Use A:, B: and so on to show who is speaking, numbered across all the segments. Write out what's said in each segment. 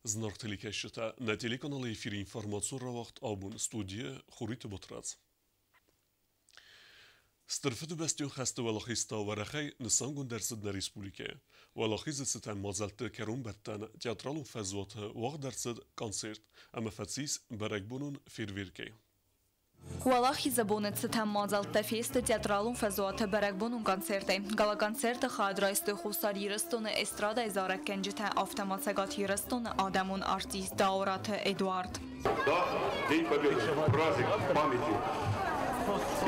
A: Знак телекещета на телеканале эфире информацию равахт абун студия Хурит Ботрац. Стырфыды бастион хасты валахиста варахай нысангун дерсид на республике. Валахизы сетен мазалты керун баттан театралун фазваты вақ дерсид концерт, ама фатсис баракбунун фейерверкей.
B: Валахи забонецы там мазалта феста театралун фазуата баракбунун концерты. Гала концерта хадрайсты хусар йырыстуны эстрада изарак кенджита автоматсагат йырыстуны адамун артист Даурата Эдуард.
C: Да, День Победы, праздник памяти.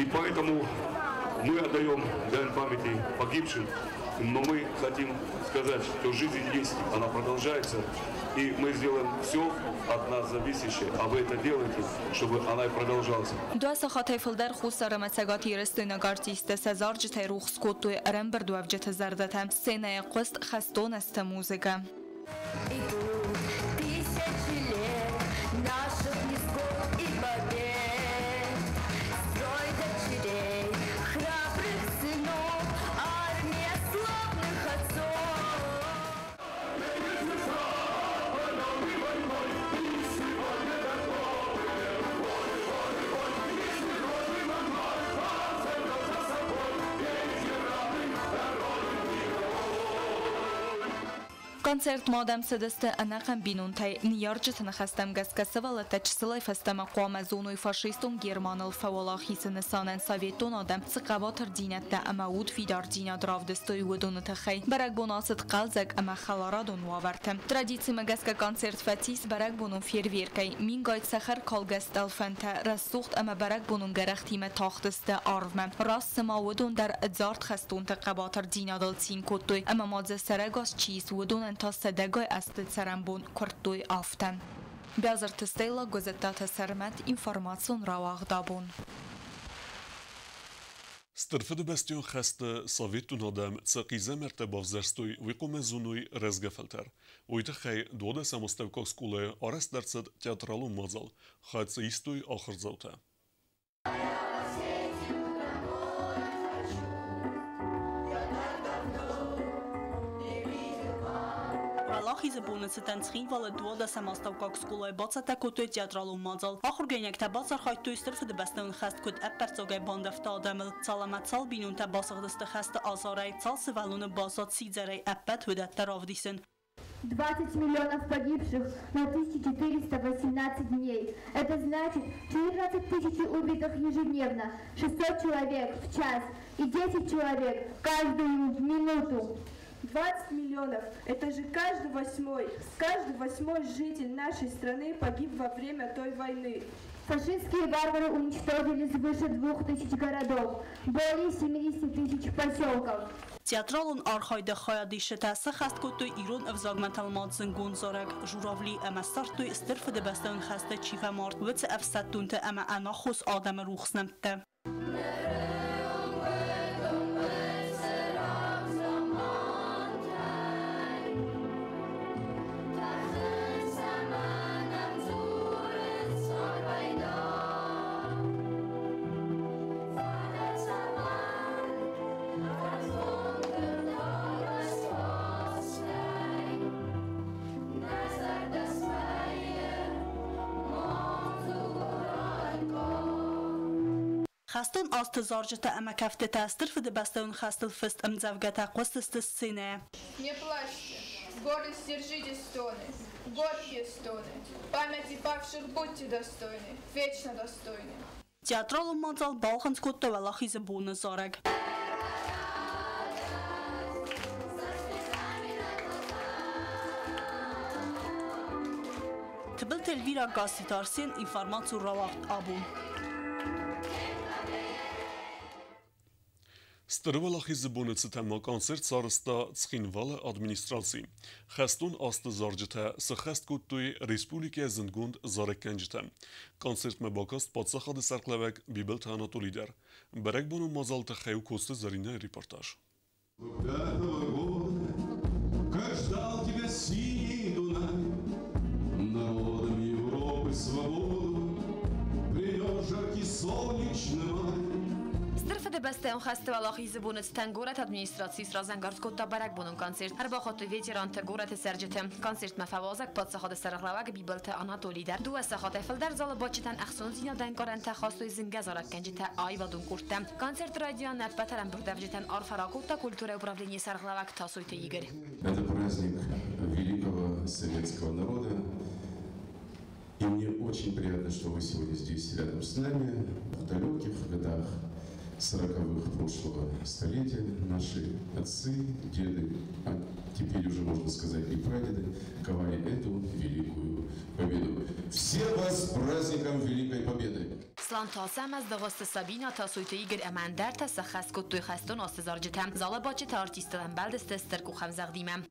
C: И поэтому мы отдаем дань памяти погибшим, но мы хотим сказать, что жизнь есть, она продолжается, и мы сделаем все от нас зависящее, а вы это делаете, чтобы она и продолжалась.
B: Дуаса хатайфылдар хусара мацагат йырыстуны артиста Сазарджитай рухскотуй рембер дуавджета зардата. Сцена якост хастонеста музыка. Концерт мадам садасты анакам бинунтай ниярджетна хастам гаскасывала тачсылай фастама қуамазуну фашистун германыл фавалахисы нысанен советун адам цықаватыр динатта ама уд фидар дина дравдыстой удуны тахай. Барак бонасыт қалзак ама халарадун ваварты. Традицима гаска концерт фатис барак бонун фейерверкай. Мингайт сахар калгастал фанта рассухт ама барак бонун гарахтима тахтысты арвма. Рассыма удун дар адзарт хастун тақаватыр дина дал цин кутуй. Ама мадза сарагас чиз удун تا صدقای است سرمبون کردوی آفتن. بیازر تستیلا گذشته سرمت اینفورماسیون رواق دابون.
A: Стърфъд бастион хаста советун адам цақиза мертебав зерстуй викуме зунуй резгефелтер. Уйта хай дода самоставках скуле арес дарцад театралу мазал. Хайца истуй ахр заута.
D: Валахи забонецы танцхин вала дуода самоставкак скулай бацата котуй театралу мазал. Ахур гейнек та бацар хайтуй стырфыды бастион хаст кот эпперцогай бандафта адамыл. Цаламат цал бинун та басагдысты хаста азарай. Цал сывалуны базат сидзарай эппет хөдет таравдисен.
E: 20 миллионов погибших на 1418 дней. Это значит 14 тысяч убитых ежедневно, 600 человек в час и 10 человек каждую минуту.
F: 20 миллионов. Это же каждый восьмой житель нашей страны погиб во время той войны.
E: Фашистские варвары уничтожили свыше 2000 городов, более 70 тысяч поселков.
D: Театралун архайда хаядише тасы хаст котуй ирон авзагментал мадзингун зорак журавли ама стартуй стырфыды бастан хаста чифа март вице афсаттунта ама анахус адам рухснамта. Хастун асты заржыта ама кафте тастыр фыды бастаун хастыл фыст амзавгата қостысты сцене.
G: Не плачьте, гордость держите стоны, горькие стоны, памяти павших будьте достойны, вечно достойны.
D: Театралу мазал балхан скотта валахи забуны зараг. Тбил телвира гаситарсен информацию равахт абун.
A: Стырвалахи забонецы тема концерт сарыста цхинвала администрации. Хастун асты зарджета сахаст куттуй республика зингунд зареккенджета. Концерт мебакаст подсахады сарклавек бибелт Анатолийдер. Барек бону мазалта хаю косты зарина репортаж.
H: Как ждал тебя синий Дунай, народом Европы свободу, принес жаркий солнечный май.
B: Стырфыды
I: Бастеон хастевалахи забунет тангурат администрации сразангард кота барак бунун концерт. Арбахот ветеран тагурат серджете. Концерт мафавазак подсахад сарглавак бибалта Анатолий дар. Дو сахат эфел дар зал бачтан ахсон зинадан каран تخصص زنگزارک کنجتا آیوادون کردم. концерт радио надпатарам багдавжетан арфаракута культура управления сарглавак тасуйте Игорь.
H: Это праздник великого советского народа. И мне очень приятно, что вы сегодня здесь рядом с нами. В далеких годах 40-х прошлого столетия наши отцы, деды, а теперь уже можно сказать и прадеды, ковали эту великую победу. Всех вас с праздником Великой Победы!
I: سلام تاسم از دغست سابینا تاسویت ایگر امندر تاس خاص کت توی خستون آستزارجتم زال باچه تا آرتیستلم بلد استر کو خم زغدیمم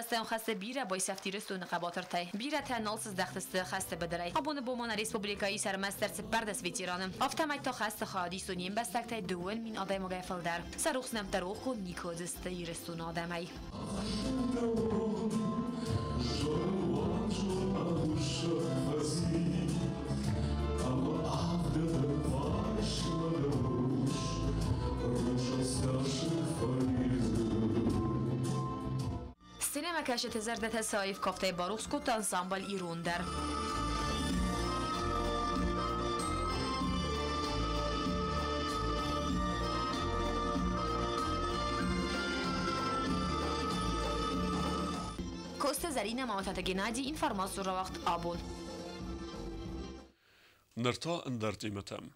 I: Бастеон خسته بیره بای سفتیرست و نقاباتر تای بیره تنالسز دختست خسته بدرای ابون بومان ریسپوبلیکایی سرمستر سپردس ویتیرانم افتمای تا خسته خادی سونیم بستک تای دول مین آدای مگایفل در سروخ نمتروخ و نیکودست یرستون آدمای سینما کشت زردت سایف کافته باروخ سکوت انسامبل ایرون در کوست زرین مامتات گنادی اینفارماسیون را وقت آبون
A: نرتا اندرتیمتم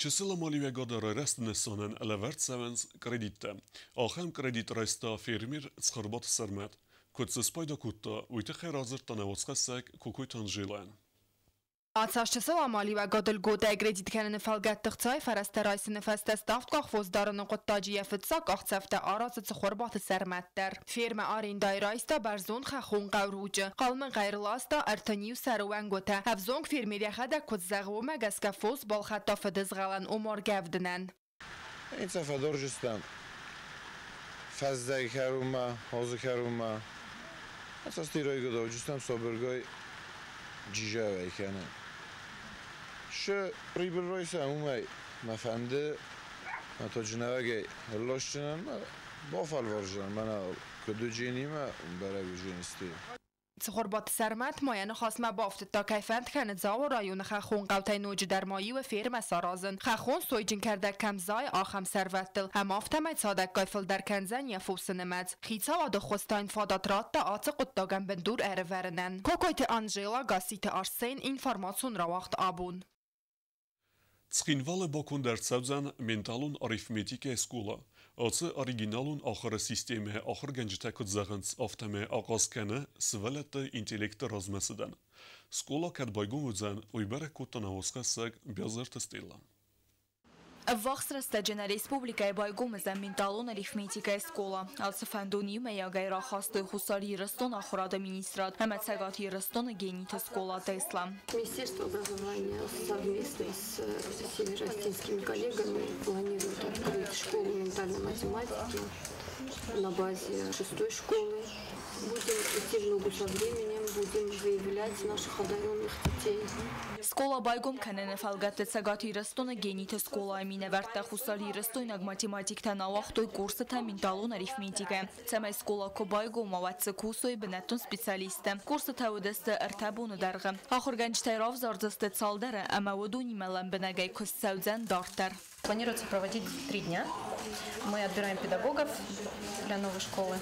A: Числа Моливия года райрастны сонен элеверт севенс кредитте. Ахем кредит райста фермер цхарбат сармет. Кутсыз пайда кутта, уйты хайразыр танавоцхасак кукуйтан жилен.
B: Ացաշտսով ամալի վա գոդել գոտ էգրեդիտ կենը նվալգատ տղծայ վարաստը ռայսը նվաստը ստավտ կախվոզ դարը նկոտտաջի եվտսա կաղցավտը արածը ծխորբատը սերմատտեր։ Ֆիրմը արինդայ ռայստա բարզուն խախուն qawruġë, qalmın qayrılasta artaniu saruan gota. Havzong firmir yaxada kutzaguma gaskafos balxatta fıdızgalan umar gavdinen.
J: İnsa fadorjistan. Fazday karuma, hozu karuma. Asas tiroy godovjistan sobergoy جیجه کنه. ش ریبر رایس همومی مفهمده تا جنوگی هلاشتنن با فالورجن من کدو جینی ما برای جینستی.
B: سخوربات سرمت مایان خاص ما بافت تا کیفند کنه زاو رایون خخون قوتای نوج درمایی و فیرم سارازن خخون سویجن کرده کم زای آخم سروتل هم آفتمای صادق قایفل در کنزن یا فوسنمت خیتا و دخوستاین فاداترات تا آت قطاگم بندور ارورنن کوکویت آنجیلا گاسیت آرسین اینفارماسیون را وقت آبون
A: Цхинвалы бокун дерцевзен менталун арифметике скула. Оце оригиналун ахыр системе ахыр генжтекут загынц автаме агазкene свелete интеллекты размесиден. Скула кадбайгун удзен уйбере кутана осхасак бязертестила.
B: Вахсрастаджена республикай байгум заменталун арифметика скола. Алсфандониu meyagai ra khastoi khusari Ростон охрада министрат. Хамацагати Ростон генита скола Тесла.
K: Министерство образования совместно с североостинскими коллегами планирует открыть школу ментальной математики на базе 6-й школы. Будем идти в ногу со временем, будем выявлять наших одаренных детей.
B: Скола байгум канене фалгатте цагати Ростон генита скола миневерта хусари Ростонаг математиктан авахтой курсы менталун арифметика. Цемай скола ко байгум аватсы кусой бенетун специалисты. Курсы тавудесты артабуну даргы. Ахыр генчтайров зардысты цалдары, ама удуни мелан бенегай куссаудзен дартар.
L: Планируется проводить 3 дня. Мы отбираем педагогов для новой школы.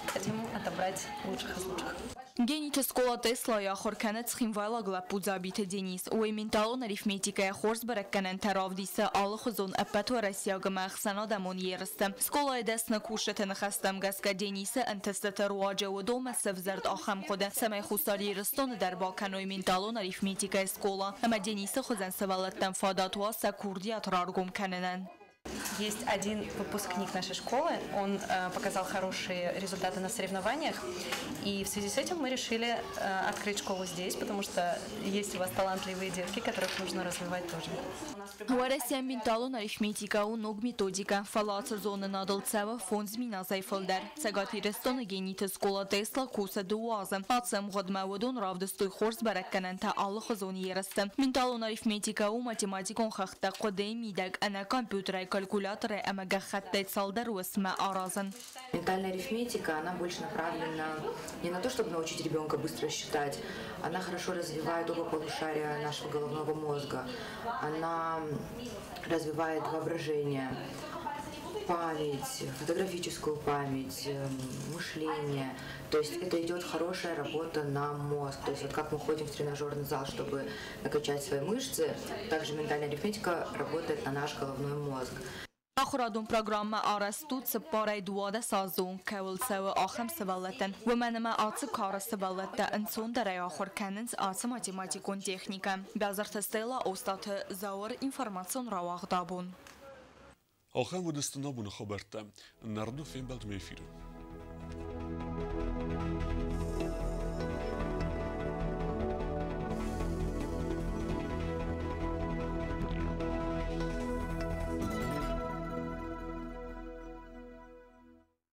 L: Хотим отобрать лучших из лучших.
B: Гените скола Тесла я хорканет схимвайла глапудзабите Денис. Уэменталон арифметика хорс баракканен таравдиса алхузон апату Россияга махсана дамон ерсте. Скола эдесна кушетен хастам гаска Дениса антестата руаджа у дома севзард ахам хода. Самай хусари рстон дар балкан уэменталон арифметика скола. Ама Дениса хозан савалаттан фадатуа сакурдиат раргум каненен.
L: Есть один выпускник нашей школы, он показал хорошие результаты на соревнованиях, и в связи с этим мы решили открыть школу здесь, потому что есть у вас талантливые детки, которых нужно развивать тоже.
B: Россия менталон арифметика у ног методика, фалаца зона надолцева фонд змина зайфолдер. Цагати рестон гените скола Тесла куса дуаза. Атсам годмаводон равдостой хорс баракканента аллах зон ересте. Менталон арифметика у математикон хахта кодей мидаг, ана компьютера калькуляторы амага хаттайт салдару эсма аразан.
M: Ментальная арифметика, она больше направлена не на то, чтобы научить ребенка быстро считать. Она хорошо развивает оба полушария нашего головного мозга. Она развивает воображение, память, фотографическую память, мышление. То есть это идет хорошая работа на мозг. То есть вот как мы ходим в тренажерный зал, чтобы накачать свои мышцы, также ментальная арифметика работает на наш головной мозг.
B: آخرادون پروگرام آرستود سپاره دواد سازون کول سو آخم سوالتن و من ما آت کار سوالت انسان در آخر کننز آت ماتماتیکون تکنیکا بازار تستیلا استاد زور اینفورماسیون رواق دابون.
A: آخر ودستنا بون خبرت نردو فین بعد میفیرو.